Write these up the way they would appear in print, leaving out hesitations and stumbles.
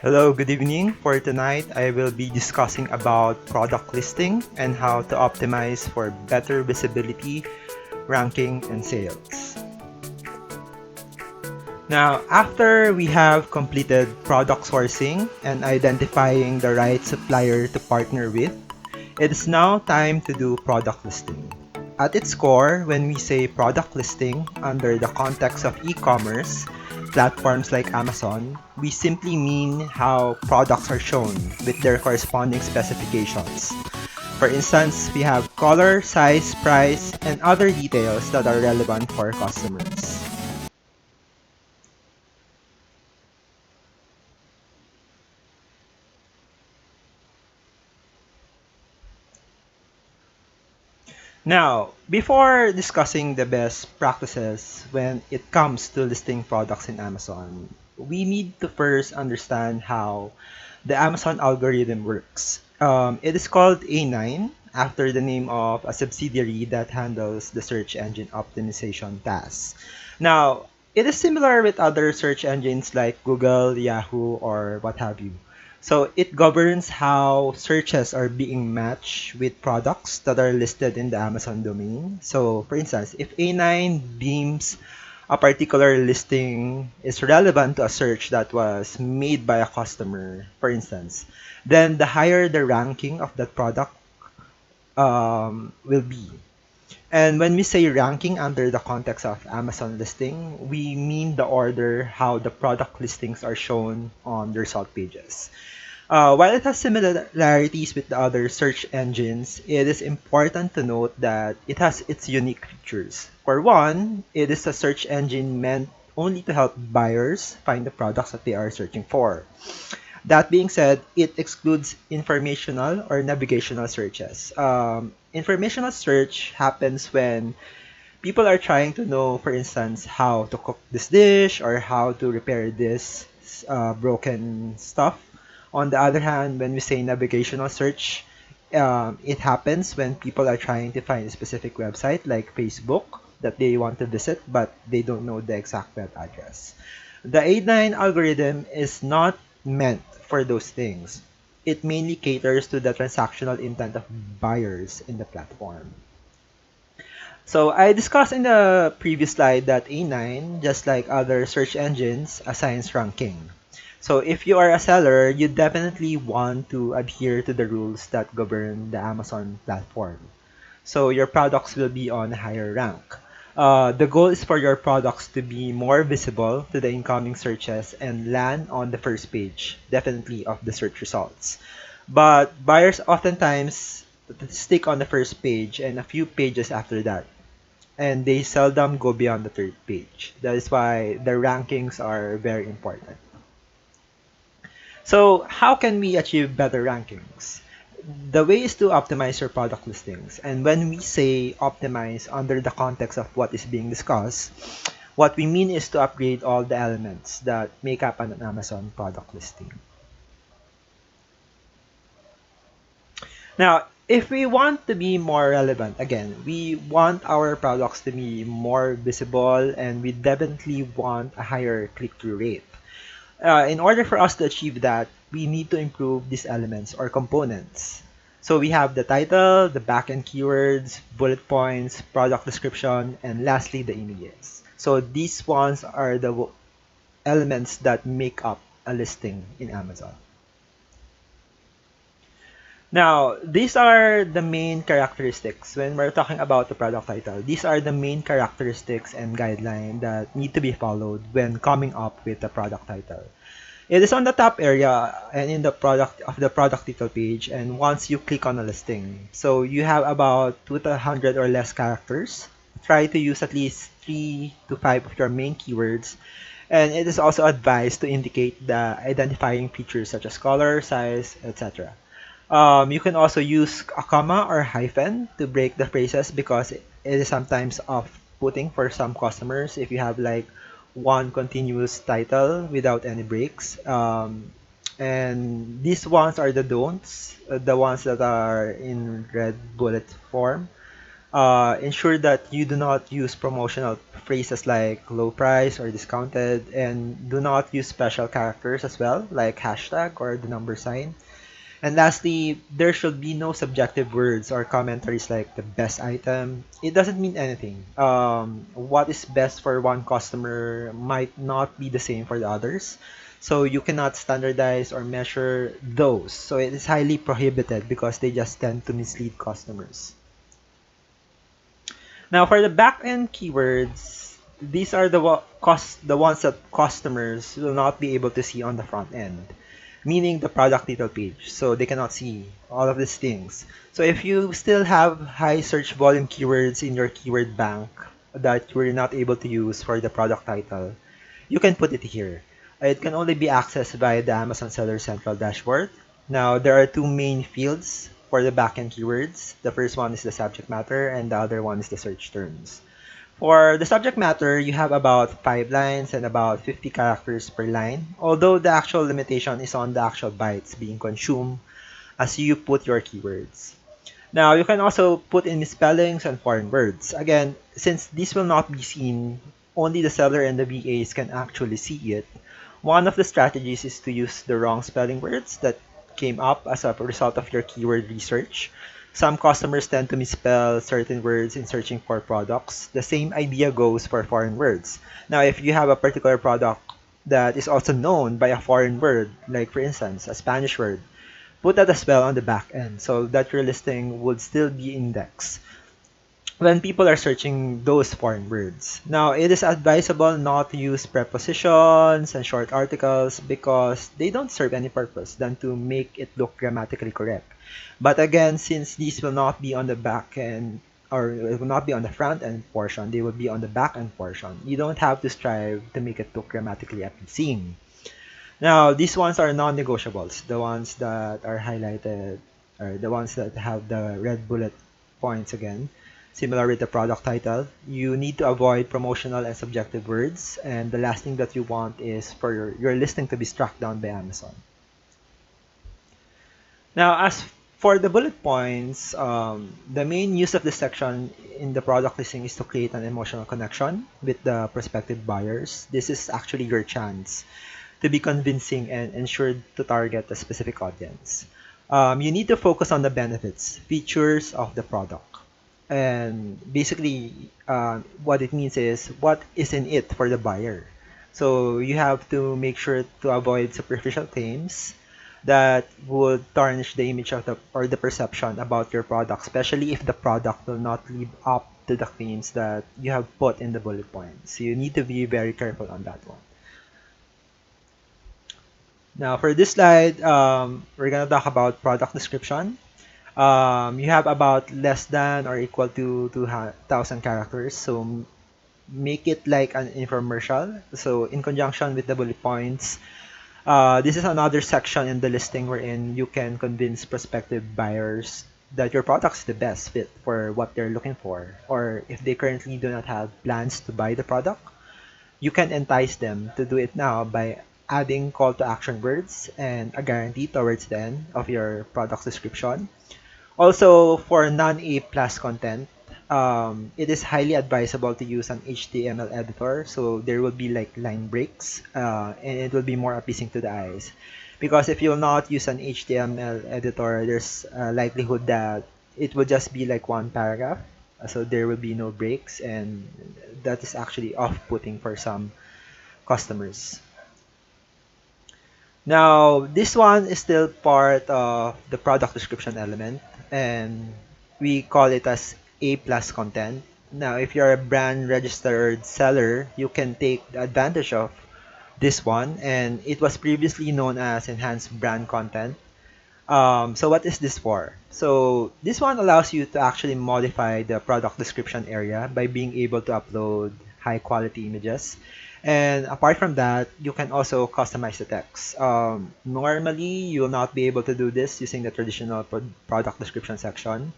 Hello, good evening. For tonight, I will be discussing about product listing and how to optimize for better visibility, ranking, and sales. Now, after we have completed product sourcing and identifying the right supplier to partner with, it is now time to do product listing. At its core, when we say product listing under the context of e-commerce, platforms like Amazon, we simply mean how products are shown with their corresponding specifications. For instance, we have color, size, price, and other details that are relevant for customers. Now, before discussing the best practices when it comes to listing products in Amazon, we need to first understand how the Amazon algorithm works. It is called A9 after the name of a subsidiary that handles the search engine optimization tasks. Now, it is similar with other search engines like Google, Yahoo, or what have you. So it governs how searches are being matched with products that are listed in the Amazon domain. So for instance, if A9 deems a particular listing is relevant to a search that was made by a customer, for instance, then the higher the ranking of that product will be. And when we say ranking under the context of Amazon listing, we mean the order how the product listings are shown on the result pages. While it has similarities with the other search engines, it is important to note that it has its unique features. For one, it is a search engine meant only to help buyers find the products that they are searching for. That being said, it excludes informational or navigational searches. Informational search happens when people are trying to know, for instance, how to cook this dish or how to repair this broken stuff. On the other hand, when we say navigational search, it happens when people are trying to find a specific website like Facebook that they want to visit, but they don't know the exact web address. The A9 algorithm is not meant for those things. It mainly caters to the transactional intent of buyers in the platform. So I discussed in the previous slide that A9, just like other search engines, assigns ranking. So if you are a seller, you definitely want to adhere to the rules that govern the Amazon platform. So your products will be on a higher rank. The goal is for your products to be more visible to the incoming searches and land on the first page, definitely of the search results. But buyers oftentimes stick on the first page and a few pages after that, and they seldom go beyond the third page. That is why the rankings are very important. So how can we achieve better rankings? The way is to optimize your product listings. And when we say optimize under the context of what is being discussed, what we mean is to upgrade all the elements that make up an Amazon product listing. Now, if we want to be more relevant, again, we want our products to be more visible and we definitely want a higher click-through rate. In order for us to achieve that, we need to improve these elements or components. So we have the title, the backend keywords, bullet points, product description, and lastly, the images. So these ones are the elements that make up a listing in Amazon. Now, these are the main characteristics when we're talking about the product title. These are the main characteristics and guidelines that need to be followed when coming up with the product title. It is on the top area and in the product title page, and once you click on a listing. So you have about 200 or less characters. Try to use at least 3 to 5 of your main keywords. And it is also advised to indicate the identifying features such as color, size, etc. You can also use a comma or hyphen to break the phrases because it is sometimes off-putting for some customers if you have like one continuous title without any breaks. And these ones are the don'ts, the ones that are in red bullet form. Ensure that you do not use promotional phrases like low price or discounted, and do not use special characters as well, like hashtag or the number sign. And lastly, there should be no subjective words or commentaries like the best item. It doesn't mean anything. What is best for one customer might not be the same for the others. So you cannot standardize or measure those. So it is highly prohibited because they just tend to mislead customers. Now for the back-end keywords, these are the ones that customers will not be able to see on the front end, meaning the product detail page. So they cannot see all of these things. So if you still have high search volume keywords in your keyword bank that you were not able to use for the product title, you can put it here. It can only be accessed by the Amazon Seller Central dashboard. Now, there are two main fields for the backend keywords. The first one is the subject matter, and the other one is the search terms. For the subject matter, you have about 5 lines and about 50 characters per line, although the actual limitation is on the actual bytes being consumed as you put your keywords. Now, you can also put in misspellings and foreign words. Again, since these will not be seen, only the seller and the VAs can actually see it. One of the strategies is to use the wrong spelling words that came up as a result of your keyword research. Some customers tend to misspell certain words in searching for products. The same idea goes for foreign words. Now, if you have a particular product that is also known by a foreign word, like for instance, a Spanish word, put that as well on the back end so that your listing would still be indexed when people are searching those foreign words. Now, it is advisable not to use prepositions and short articles because they don't serve any purpose than to make it look grammatically correct. But again, since these will not be on the back end or it will not be on the front end portion, they will be on the back end portion. You don't have to strive to make it look grammatically appeasing. Now, these ones are non-negotiables. The ones that are highlighted, or the ones that have the red bullet points again. Similar with the product title, you need to avoid promotional and subjective words. And the last thing that you want is for your listing to be struck down by Amazon. Now, as for the bullet points, the main use of this section in the product listing is to create an emotional connection with the prospective buyers. This is actually your chance to be convincing and ensured to target a specific audience. You need to focus on the benefits, features of the product. And basically, what it means is what is in it for the buyer. So you have to make sure to avoid superficial claims that would tarnish the image of the or the perception about your product, especially if the product will not live up to the claims that you have put in the bullet points. So you need to be very careful on that one. Now, for this slide, we're gonna talk about product description. You have about less than or equal to 2,000 characters, so make it like an infomercial. So in conjunction with the bullet points, this is another section in the listing wherein you can convince prospective buyers that your product is the best fit for what they're looking for, or if they currently do not have plans to buy the product, you can entice them to do it now by adding call to action words and a guarantee towards the end of your product description. Also, for non-A plus content, it is highly advisable to use an HTML editor. So there will be like line breaks, and it will be more appeasing to the eyes. Because if you'll not use an HTML editor, there's a likelihood that it will just be like one paragraph. So there will be no breaks, and that is actually off-putting for some customers. Now, this one is still part of the product description element, and we call it as A plus content. Now, if you're a brand registered seller, you can take advantage of this one, and it was previously known as enhanced brand content. So what is this for? So this one allows you to actually modify the product description area by being able to upload high quality images. And apart from that, you can also customize the text. Normally, you will not be able to do this using the traditional product description section.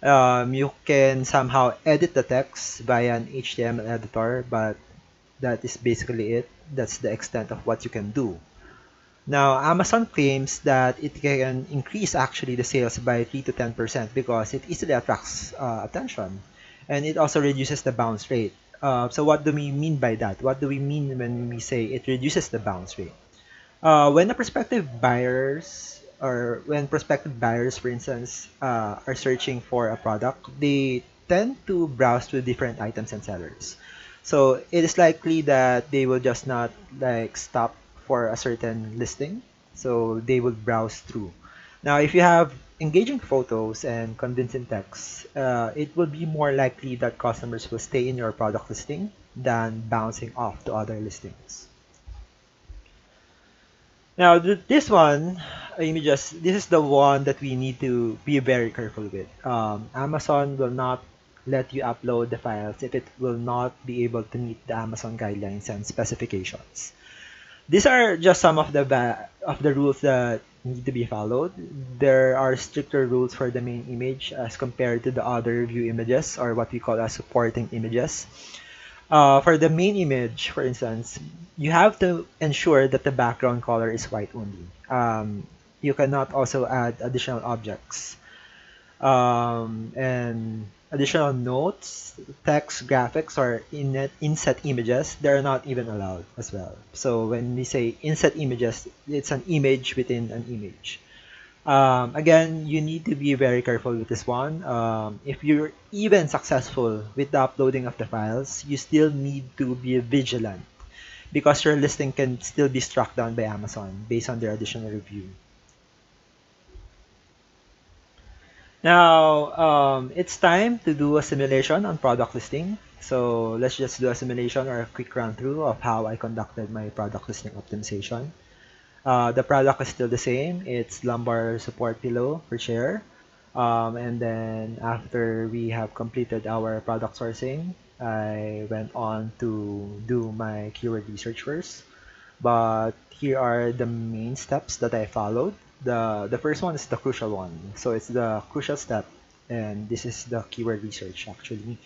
You can somehow edit the text via an HTML editor, but that is basically it. That's the extent of what you can do. Now, Amazon claims that it can increase actually the sales by 3 to 10% because it easily attracts attention, and it also reduces the bounce rate. So what do we mean by that? What do we mean when we say it reduces the bounce rate? When a prospective buyers or when prospective buyers, for instance, are searching for a product, they tend to browse through different items and sellers. So it is likely that they will just not like stop for a certain listing. So they will browse through. Now, if you have engaging photos and convincing text, it will be more likely that customers will stay in your product listing than bouncing off to other listings. Now, this one, images, this is the one that we need to be very careful with. Amazon will not let you upload the files if it will not be able to meet the Amazon guidelines and specifications. These are just some of the rules that need to be followed. There are stricter rules for the main image as compared to the other view images, or what we call as supporting images. For the main image, for instance, you have to ensure that the background color is white only. You cannot also add additional objects and additional notes, text, graphics, or inset images. They're not even allowed as well. So when we say inset images, it's an image within an image. Again, you need to be very careful with this one. If you're even successful with the uploading of the files, you still need to be vigilant because your listing can still be struck down by Amazon based on their additional review. Now, it's time to do a simulation on product listing. So let's just do a simulation or a quick run through of how I conducted my product listing optimization. The product is still the same. It's lumbar support pillow per chair. And then after we have completed our product sourcing, I went on to do my keyword research first. But here are the main steps that I followed. The first one is the crucial one. So it's the crucial step, and this is the keyword research actually.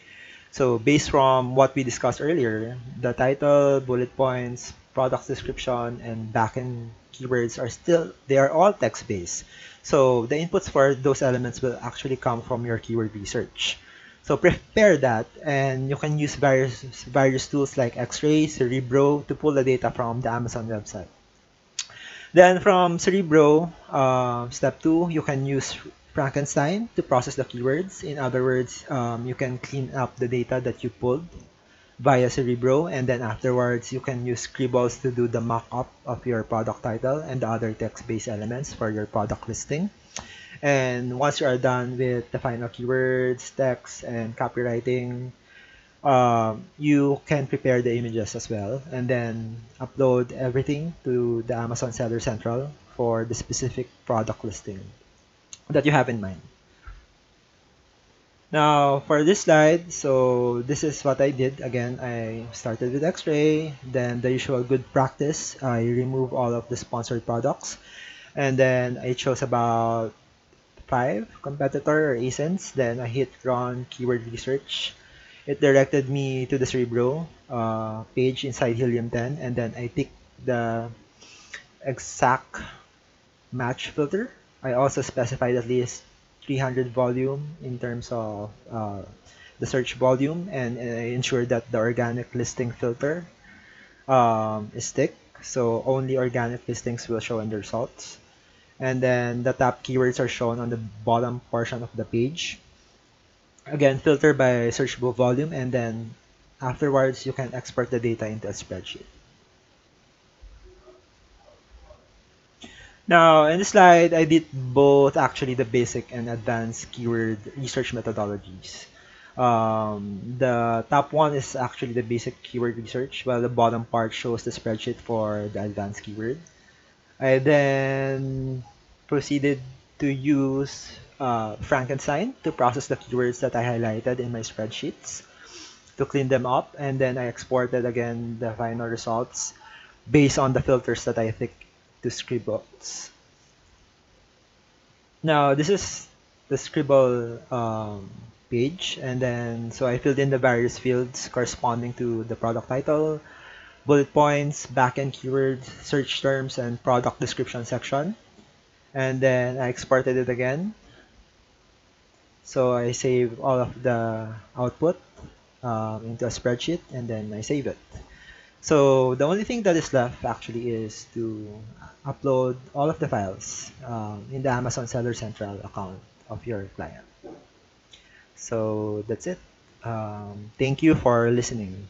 So based from what we discussed earlier, the title, bullet points, product description, and backend keywords are still, they are all text-based. So the inputs for those elements will actually come from your keyword research. So prepare that, and you can use various tools like X-Ray, Cerebro to pull the data from the Amazon website. Then from Cerebro, step two, you can use Frankenstein to process the keywords. In other words, you can clean up the data that you pulled via Cerebro, and then afterwards you can use Scribbles to do the mock-up of your product title and the other text-based elements for your product listing. And once you are done with the final keywords, text, and copywriting, you can prepare the images as well and then upload everything to the Amazon Seller Central for the specific product listing that you have in mind. Now, for this slide, so this is what I did. Again, I started with X-Ray, then the usual good practice, I remove all of the sponsored products, and then I chose about 5 competitor or ASINs. Then I hit run keyword research. It directed me to the Cerebro page inside Helium 10, and then I picked the exact match filter. I also specified at least 300 volume in terms of the search volume, and I ensured that the organic listing filter is tick, so only organic listings will show in the results. And then the top keywords are shown on the bottom portion of the page. Again, filter by searchable volume, and then afterwards you can export the data into a spreadsheet. Now, in this slide, I did both actually the basic and advanced keyword research methodologies. The top one is actually the basic keyword research, while the bottom part shows the spreadsheet for the advanced keyword. I then proceeded to use Frankenstein to process the keywords that I highlighted in my spreadsheets to clean them up, and then I exported again the final results based on the filters that I picked to Scribbles. Now this is the Scribble page, and then so I filled in the various fields corresponding to the product title, bullet points, backend keywords, search terms, and product description section. And then I exported it again. So I save all of the output into a spreadsheet and then I save it. So the only thing that is left actually is to upload all of the files in the Amazon Seller Central account of your client. So that's it. Thank you for listening.